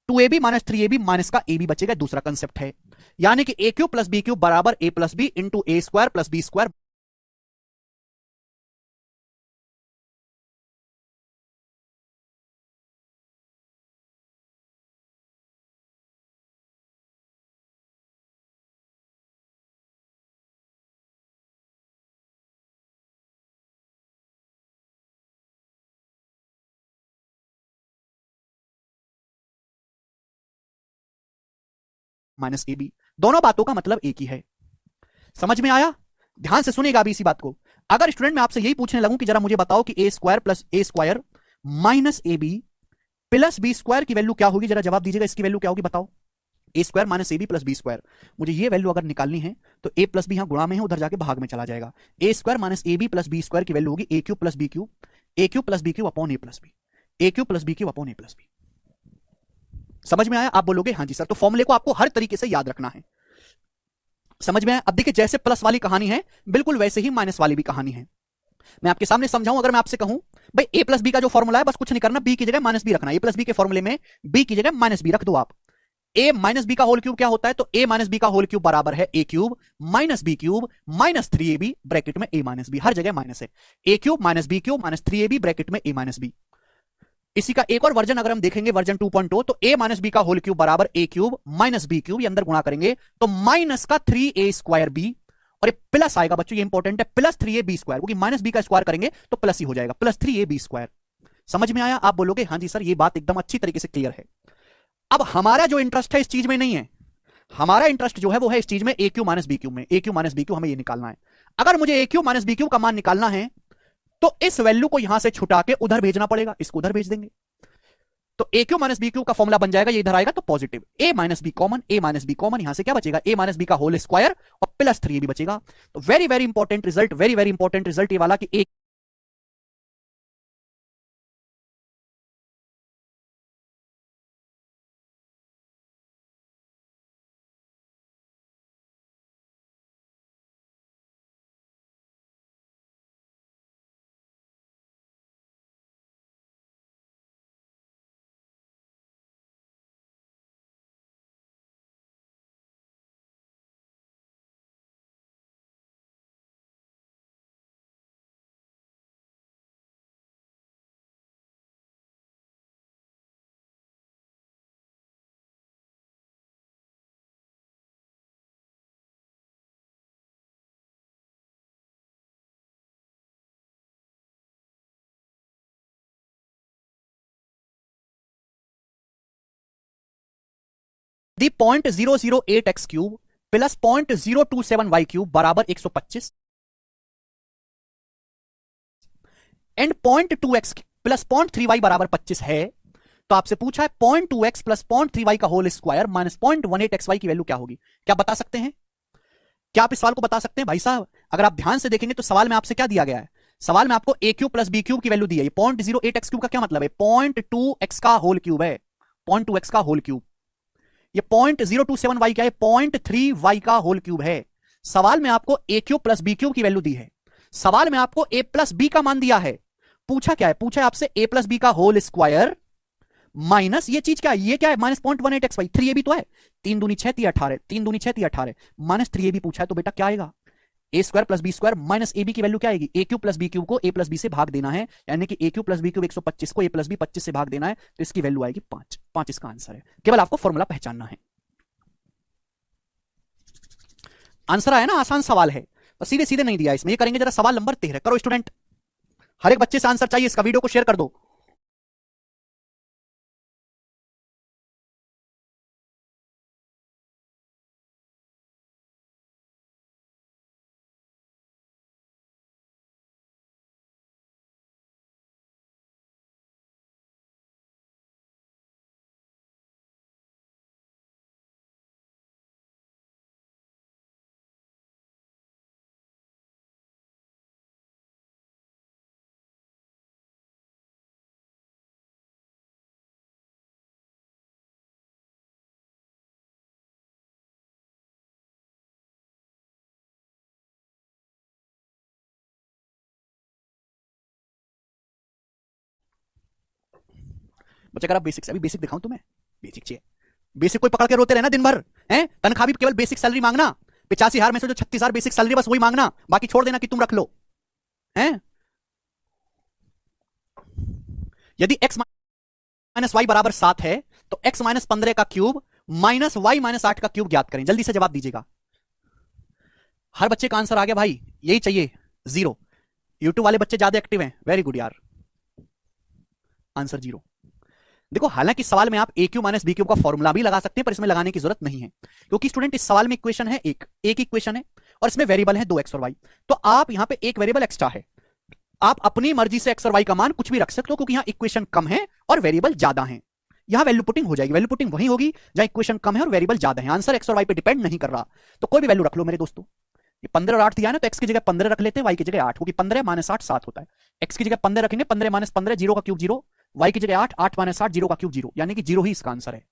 2ab माइनस 3ab माइनस का ab बचेगा, दूसरा कंसेप्ट है। यानी कि a cube plus b cube बराबर a plus b into a square plus B square. Minus a b, दोनों बातों का मतलब एक ही है। समझ में आया, ध्यान से सुनेगा अभी इसी बात को। अगर स्टूडेंट मैं आपसे यही पूछने लगूं कि जरा मुझे बताओ कि a square plus a square minus a b plus B square की वैल्यू क्या होगी, जरा जवाब दीजिएगा, इसकी वैल्यू क्या होगी बताओ। A square minus a b plus B square, मुझे ये वैल्यू अगर निकालनी है तो ए प्लस बी यहां गुणा में है, उधर जाके भाग में चला जाएगा। A square minus a b plus B square की वैल्यू होगी a cube plus b cube, a cube plus b cube upon a plus b, a cube plus b cube upon a plus b. समझ में आया, आप बोलोगे हाँ जी sir, तो फॉर्मूले को आपको हर तरीके से याद रखना है। समझ में आया, अब देखिए जैसे प्लस वाली कहानी है बिल्कुल वैसे ही माइनस वाली भी कहानी है। मैं आपके सामने समझाऊं, अगर मैं आपसे कहूं भाई ए प्लस बी का जो फॉर्मूला है बस कुछ नहीं करना, बी की जगह माइनस बी रखना, ए प्लस बी के फॉर्मूले में बी की जगह माइनस बी रख दो आप। ए माइनस बी का होल क्यूब क्या होता है, तो ए माइनस बी का होल क्यूब बराबर है a cube minus b cube minus 3ab bracket में ए माइनस बी, हर जगह माइनस है, a cube minus b cube minus 3ab bracket में ए माइनस बी। इसी का एक और वर्जन अगर हम देखेंगे वर्जन 2.0, तो a माइनस बी का होल क्यूब बराबर a cube minus b cube, ये अंदर गुणा करेंगे तो माइनस का 3a स्क्वायर बी, और ये प्लस आएगा बच्चों, ये इंपॉर्टेंट है, प्लस 3a बी स्क्वायर, क्योंकि माइनस बी का स्क्वायर करेंगे तो प्लस ही हो जाएगा, प्लस 3a बी स्क्वायर। समझ में आया? आप बोलोगे हाँ जी सर ये बात एकदम अच्छी तरीके से क्लियर है। अब हमारा जो इंटरेस्ट है इस चीज में नहीं है, हमारा इंटरेस्ट जो है वो है इस चीज में ए क्यू माइनस बी क्यू में, ए क्यू माइनस बी क्यू हमें ये निकालना है। अगर मुझे ए क्यू माइनस बी क्यू का मान निकालना है तो इस वैल्यू को यहां से छुटा के उधर भेजना पड़ेगा, इसको उधर भेज देंगे, तो a cube minus b cube का फॉर्मुला बन जाएगा, ये इधर आएगा तो positive, a minus b common, a minus b common, यहां से क्या बचेगा, ए माइनस बी का होल स्क्वायर और प्लस 3 भी बचेगा। तो very very important result, very very important result ये वाला कि ए दी 0.008 x cube plus 0.027 y cube बराबर 125 एंड 0.2 एक्स प्लस 0.3 वाई बराबर 25 है। तो आपसे पूछा है 0.2 एक्स प्लस 0.3 वाई का whole square minus 0.18 x y की वैल्यू क्या होगी? क्या बता सकते हैं? क्या आप इस सवाल को बता सकते हैं भाई साहब? अगर आप ध्यान से देखेंगे तो सवाल में आपसे क्या दिया गया है, सवाल में आपको ए क्यूब प्लस बी क्यूब की वैल्यू दी है, 0.08 एक्स क्यूब का क्या मतलब है, 0.2 एक्स का होल क्यूब है, 0.2 एक्स का होल क्यूब, ये 0.027 वाई क्या है, 0.3 वाई का होल क्यूब है। सवाल में आपको ए क्यूब प्लस बी क्यूब की वैल्यू दी है, सवाल में आपको ए प्लस बी का मान दिया है, पूछा क्या है, पूछा है आपसे ए प्लस बी का होल स्क्वायर माइनस ये चीज क्या है, ये क्या है, -0.18 एक्स वाई, 3a भी तो है, 3 दूनी 6 × 18, 3 दूनी 6 × 18, -3a भी पूछा है, तो बेटा क्या आएगा, a square plus B square minus a b की वैल्यू क्या आएगी, a cube plus b cube को ए प्लस बी से भाग देना है, यानी कि a cube plus b Q 125 को ए प्लस बी 25 से भाग देना है, तो इसकी वैल्यू आएगी 5, 5 इसका आंसर है, केवल आपको फॉर्मूला पहचानना है। आंसर आया ना, आसान सवाल है, तो सीधे सीधे नहीं दिया इसमें, ये करेंगे जरा सवाल नंबर 13, करो स्टूडेंट, हर एक बच्चे से आंसर चाहिए, इसका वीडियो को शेयर कर दो। बच्चे अगर आप बेसिक से, अभी बेसिक दिखाऊं तुम्हें, बेसिक चाहिए, बेसिक कोई पकड़ के रोते रहना दिन भर, हैं तनख्वाह भी केवल बेसिक सैलरी मांगना, 85,000 में से जो 36,000 बेसिक सैलरी बस वही मांगना, बाकी छोड़ देना कि तुम रख लो, हैं। यदि x माइनस वाई बराबर 7 है तो x माइनस 15 का क्यूब माइनस वाई माइनस 8 का क्यूब ज्ञात करें, जल्दी से जवाब दीजिएगा। हर बच्चे का आंसर आ गया भाई, यही चाहिए, 0। यूट्यूब वाले बच्चे ज्यादा एक्टिव हैं, वेरी गुड यार, आंसर 0। देखो हालांकि सवाल में आप ए क्यू माइनस बी क्यू का फॉर्मूला भी लगा सकते हैं, पर इसमें लगाने की जरूरत नहीं है, क्योंकि स्टूडेंट इस सवाल में इक्वेशन है एक इक्वेशन है और इसमें वेरिएबल है 2x और y, तो आप यहां पे एक वेरिएबल एक्स्ट्रा है, आप अपनी मर्जी से x और y का मान कुछ भी रख सकते हो, क्योंकि यहां इक्वेशन कम है और वेरिएबल ज्यादा है, यहां वैल्यू पुटिंग हो जाएगी, वैल्यू पुटिंग वही होगी जहां इक्वेशन कम है और वेरिएबल ज्यादा है, आंसर x और y पे डिपेंड नहीं कर रहा, तो कोई भी वैल्यू रख लो मेरे दोस्तों। ये 15 और 8 दिया है ना, तो x की जगह 15 रख लेते हैं, y की जगह 8, क्योंकि 15 माइनस 8 7 होता है, x की जगह 15 रखेंगे, 15 माइनस 15 0 का क्यूब 0, y की जगह 8, 8 माइनस 8 0 का क्यूब 0, यानी कि 0 ही इसका आंसर है।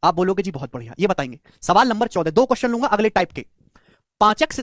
आप बोलोगे जी बहुत बढ़िया, ये बताएंगे सवाल नंबर 14, 2 क्वेश्चन लूंगा अगले टाइप के, 5x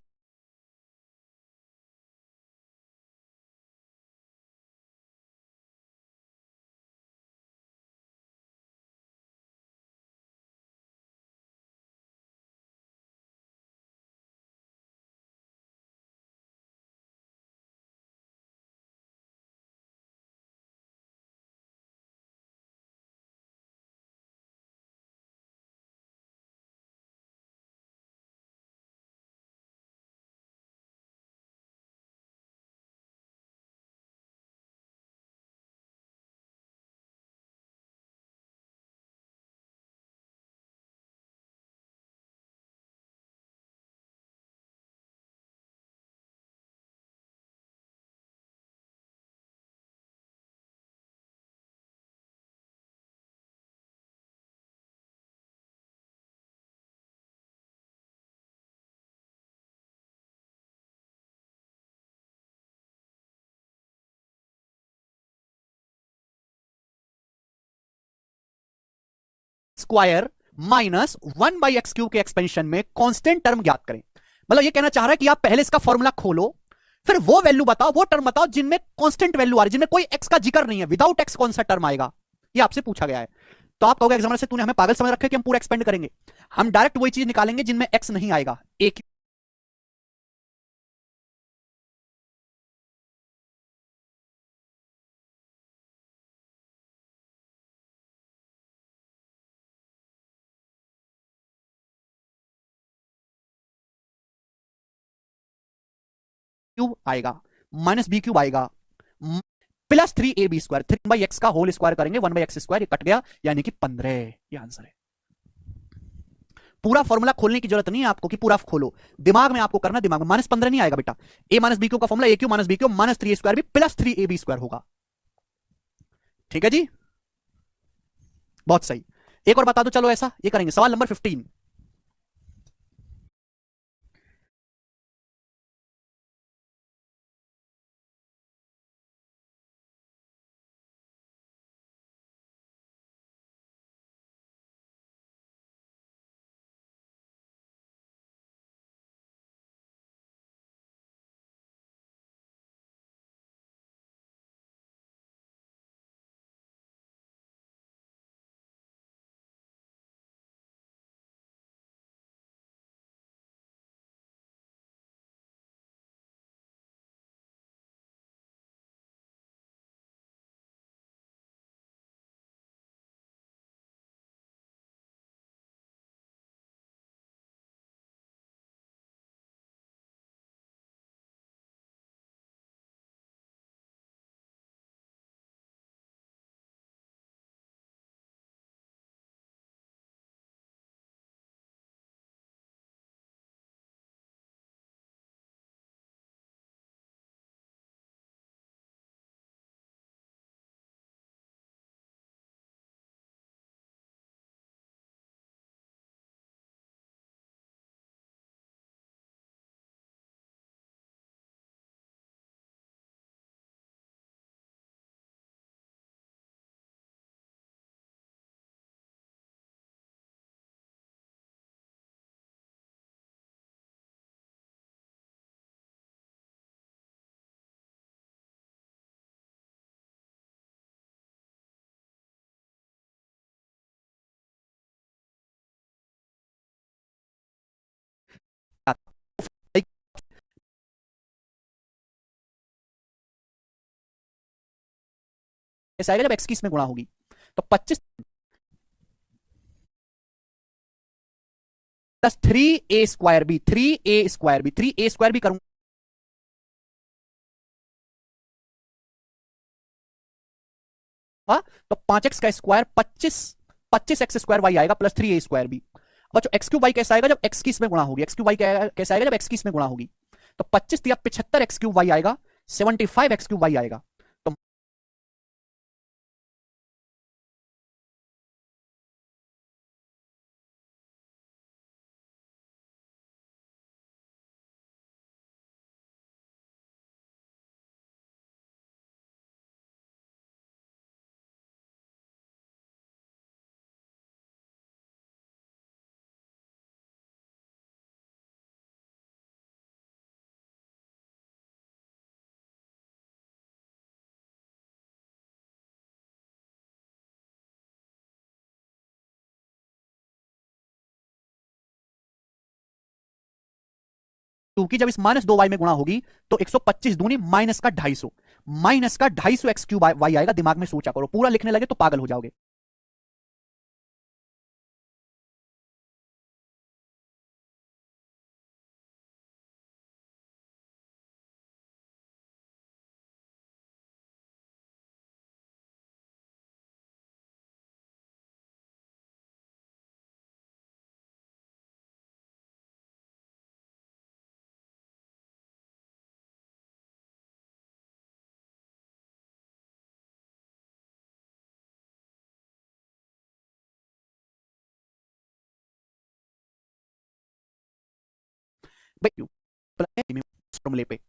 स्क्वायर माइनस 1/x³ के एक्सपेंशन में कांस्टेंट टर्म ज्ञात करें। मतलब ये कहना चाह रहा है कि आप पहले इसका फॉर्मूला खोलो, फिर वो वैल्यू बताओ, वो टर्म बताओ जिनमें कांस्टेंट वैल्यू आ रही है, जिनमें कोई एक्स का जिक्र नहीं है। विदाउट एक्स कौन सा टर्म आएगा, ये आपसे पूछा गया है। तो आप कहोगे एग्जामिनर से तूने हमें पागल समझ रखे कि हम पूरा एक्सपेंड करेंगे। हम डायरेक्ट वही चीज निकालेंगे जिनमें एक्स नहीं आएगा। एक क्यूब आएगा माइनस बी क्यूब आएगा प्लस 3ab², 3/x का होल स्क्वायर करेंगे 1/x², ये कट गया यानी कि 15। ये आंसर है। पूरा फॉर्मूला खोलने की जरूरत नहीं है आपको कि पूरा खोलो, दिमाग में आपको करना, दिमाग में -15 नहीं आएगा बेटा। a माइनस बी क्यू का formula a³ minus b cube minus 3a² भी प्लस 3ab² होगा। ठीक है जी, बहुत सही। एक और बता दो, चलो ऐसा ये करेंगे, सवाल नंबर 15। ऐसा आएगा जब एक्स की इसमें गुणा होगी, तो 25 प्लस 3a² 3a² भी करूंगा, तो 5x का स्क्वायर 25x² वाई आएगा प्लस 3a² भी। बच्चों x³ वाई कैसा आएगा जब x की इसमें गुणा होगी, x³ वाई कैसा आएगा जब x की इसमें गुणा होगी, तो 25 या 75x³ वाई आएगा, 75x³ वाई आएगा। तो क्योंकि जब इस -2y में गुणा होगी तो 125 दूनी माइनस का 250, माइनस का 250x³ वाई आएगा। दिमाग में सोचा करो, पूरा लिखने लगे तो पागल हो जाओगे। भाई फॉर्मूले पे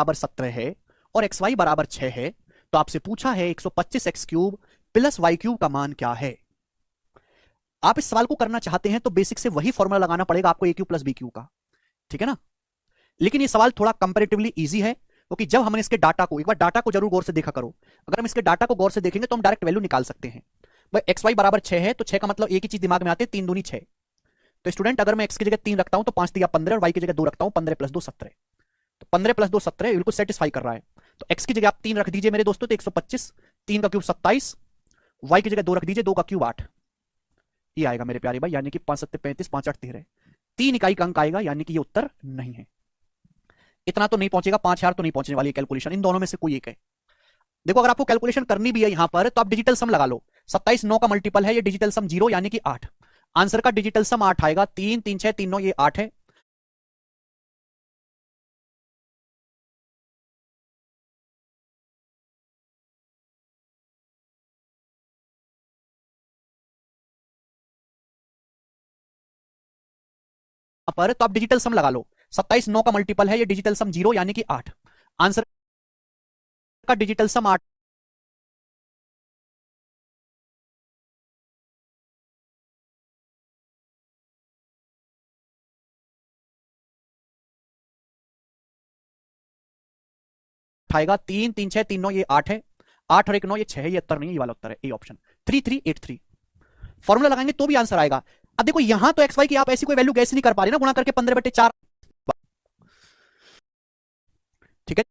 बराबर 17 है और एक्स वाई बराबर 6 है, तो आपसे पूछा है 125x³ प्लस y³ का मान क्या है। आप इस सवाल को करना चाहते हैं तो बेसिक से वही फॉर्मूला लगाना पड़ेगा आपको a³ प्लस b³ का, ठीक है ना। लेकिन ये सवाल थोड़ा कंपैरेटिवली इजी है, क्योंकि जब हमने इसके डाटा को, एक बार डाटा को जरूर गौर से देखा करो, अगर हम इसके डाटा को गौर से देखेंगे तो हम डायरेक्ट वैल्यू निकाल सकते हैं। भाई एक्स वाई बराबर 6 है, तो 6 का मतलब एक ही चीज दिमाग में आती है, 3 दूनी 6। तो स्टूडेंट अगर मैं एक्स की जगह 3 रखता हूं तो 5 दिया 15 और वाई की जगह 2 रखता हूं, 15 प्लस 2 17। तो 15 प्लस 2 17 बिल्कुल सेटिस्फाई कर रहा है। तो एक्स की जगह आप 3 रख दीजिए मेरे दोस्तों, तो 125, 3 का क्यूब 27, वाई की जगह 2 रख दीजिए, 2 का क्यूब 8। ये आएगा मेरे प्यारे भाई, यानी कि 5 7 35, 5 8 13, 3 इकाई का अंक आएगा, यानी कि ये उत्तर नहीं है। इतना तो नहीं पहुंचेगा, 5000 तो नहीं पहुंचने वाली कैलकुलेशन, इन दोनों में से कोई एक है। देखो अगर आपको कैलकुलेशन करनी भी है यहां पर तो आप डिजिटल सम लगा लो। 27 9 का मल्टीपल है, ये डिजिटल सम 0 यानी कि 8। आंसर का डिजिटल सम 8 आएगा, 3 3 6 3 9, ये 8 है। पर तो आप डिजिटल सम लगा लो। 27 9 का मल्टीपल है, ये डिजिटल सम 0 यानी कि 8। आंसर का डिजिटल सम 8 आएगा, 3 3 6 3 9, ये 8 है। 8 और 1 9, ये 6 है, ये उत्तर नहीं है, ये वाला उत्तर है, ए ऑप्शन 3383। फॉर्मूला लगाएंगे तो भी आंसर आएगा। अब देखो यहां तो एक्स वाई की आप ऐसी कोई वैल्यू गैस नहीं कर पा रहे ना, गुणा करके 15/4, ठीक है।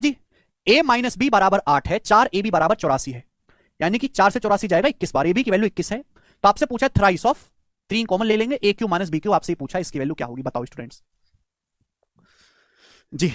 जी, a माइनस बी बराबर 8 है, 4 ए बी बराबर 84 है, यानी कि 4 से 84 जाएगा 21 बार, ए बी की वैल्यू 21 है। तो आपसे पूछा थ्राइस ऑफ, 3 कॉमन ले लेंगे, ए क्यू माइनस बी क्यू, आपसे पूछा इसकी वैल्यू क्या होगी, बताओ स्टूडेंट्स। जी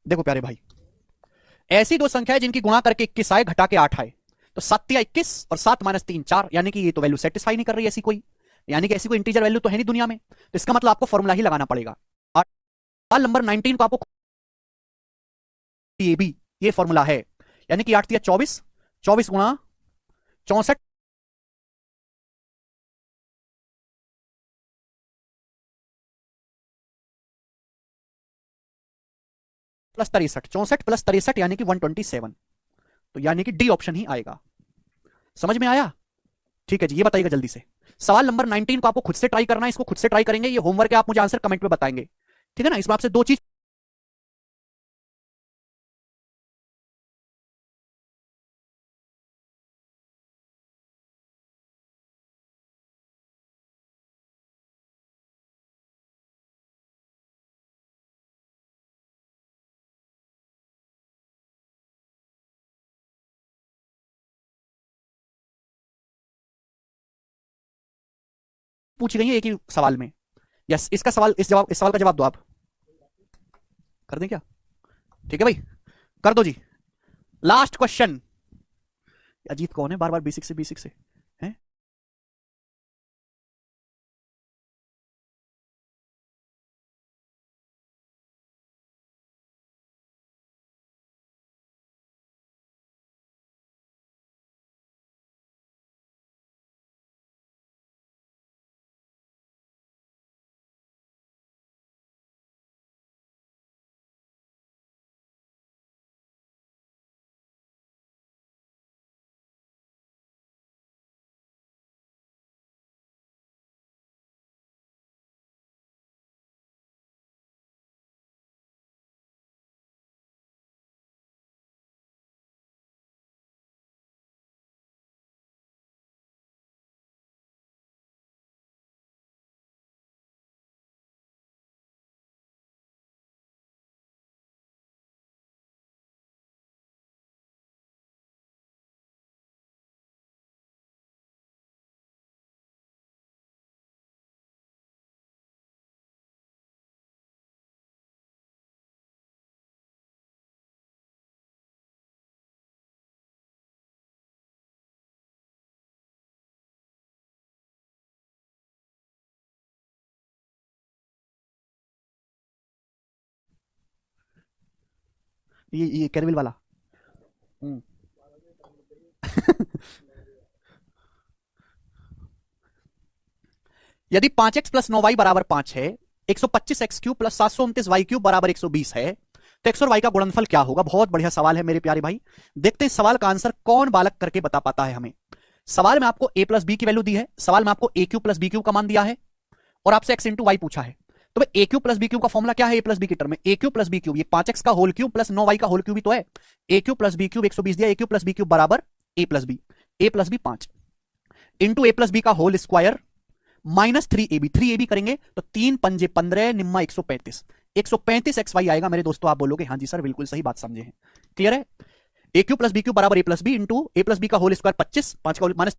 देखो प्यारे भाई, ऐसी दो संख्या है जिनकी गुणा करके 21 आए, घटा के 8 आए, तो 7 या 21 और 7 माइनस 3 4, यानी कि ये तो वैल्यू सेटिस्फाई नहीं कर रही ऐसी कोई, यानी कि ऐसी कोई इंटीजर वैल्यू तो है नहीं दुनिया में, तो इसका मतलब आपको फॉर्मूला ही लगाना पड़ेगा। सवाल नंबर 19 को आपको ये भी ये फॉर्मूला है, यानी कि 8 या 24, 24 गुणा 64 प्लस 63, 64 प्लस 63 यानी कि 127, तो यानी कि डी ऑप्शन ही आएगा। समझ में आया? ठीक है जी, ये बताइएगा जल्दी से। सवाल नंबर 19 को आपको खुद से ट्राई करना है, इसको खुद से ट्राई करेंगे, ये होमवर्क है, आप मुझे आंसर कमेंट में बताएंगे, ठीक है ना? इसमें आपसे दो चीज पूछी गई है एक ही सवाल में। यस, इसका सवाल, इस सवाल का जवाब दो आप। कर दें क्या? ठीक है भाई, कर दो जी। Last question. अजीत कौन है बार बार B6 से B6 से है? ये कैरविल वाला। हम्म। यदि 5x प्लस 9y बराबर 5 है, 125x cube plus 729y cube बराबर 120 है, तो x और y का गुणनफल क्या होगा? बहुत बढ़िया सवाल है मेरे प्यारे भाई। देखते हैं सवाल का आंसर कौन बालक करके बता पाता है हमें। सवाल में आपको a प्लस बी की वैल्यू दी है, सवाल में आपको a cube plus b cube का मान दिया है, और आपसे x इंटू वाई पूछा है। तो भाई a cube plus b cube का फॉर्मुला क्या है? a प्लस बी की टर्म में a cube plus b cube, ये 5x का होल क्यूब प्लस 9y का होल क्यूब ही तो है। a cube plus b cube 120 दिया, a cube plus b cube बराबर a plus b 5 into a plus B का whole square minus 3ab, 3ab करेंगे तो 3 पंजे 15 निम्मा 135, 135 एक्स वाई आएगा मेरे दोस्तों। आप बोलोगे हाँ जी सर बिल्कुल सही बात समझे हैं, क्लियर है? ए क्यू प्लस बी क्यू बराबर a plus b into A plus B का होल स्क्वायर 25, 5 का माइनस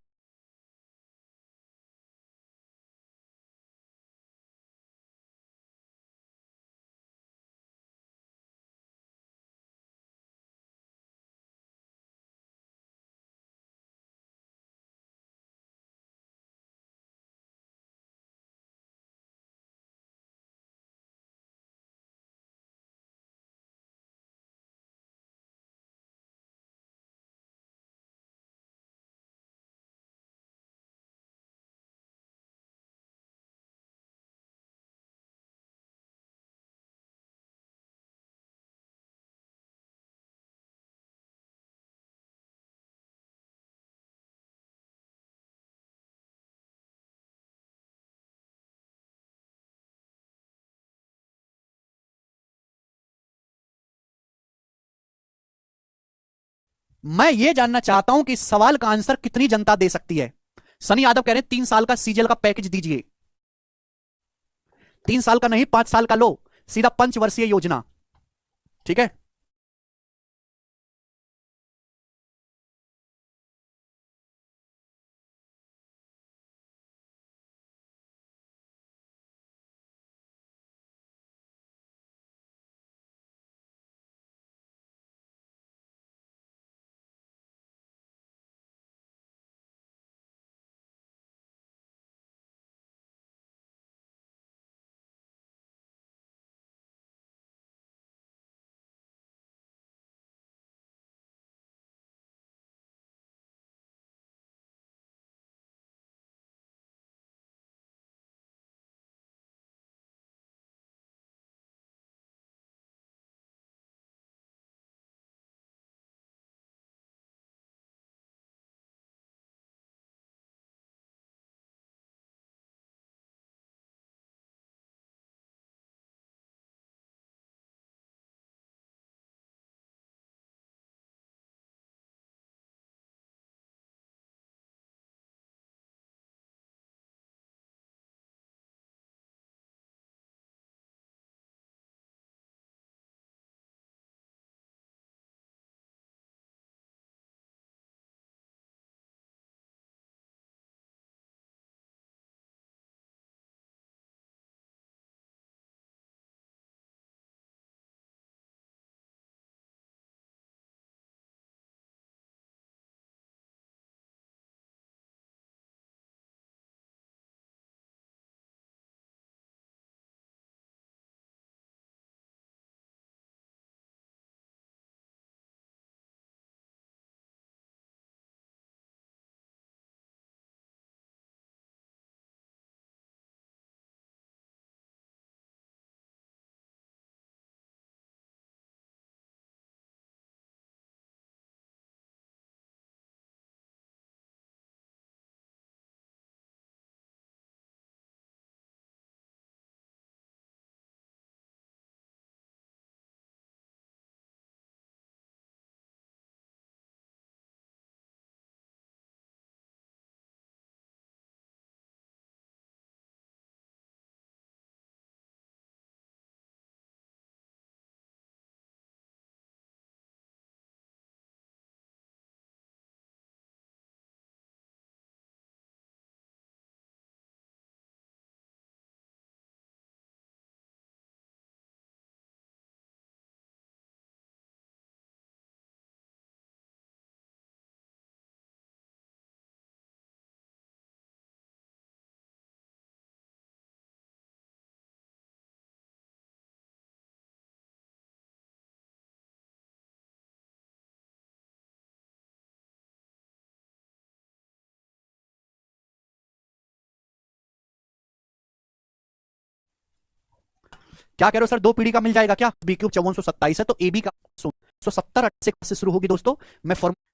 मैं ये जानना चाहता हूं कि इस सवाल का आंसर कितनी जनता दे सकती है। सनी यादव कह रहे हैं 3 साल का सीजीएल का पैकेज दीजिए। 3 साल का नहीं, 5 साल का लो, सीधा पंचवर्षीय योजना, ठीक है। क्या कह रहे हो सर, 2 पीढ़ी का मिल जाएगा क्या? बी क्यूब 5427 है तो ए बी का 170 से शुरू होगी दोस्तों। मैं फॉर्मूला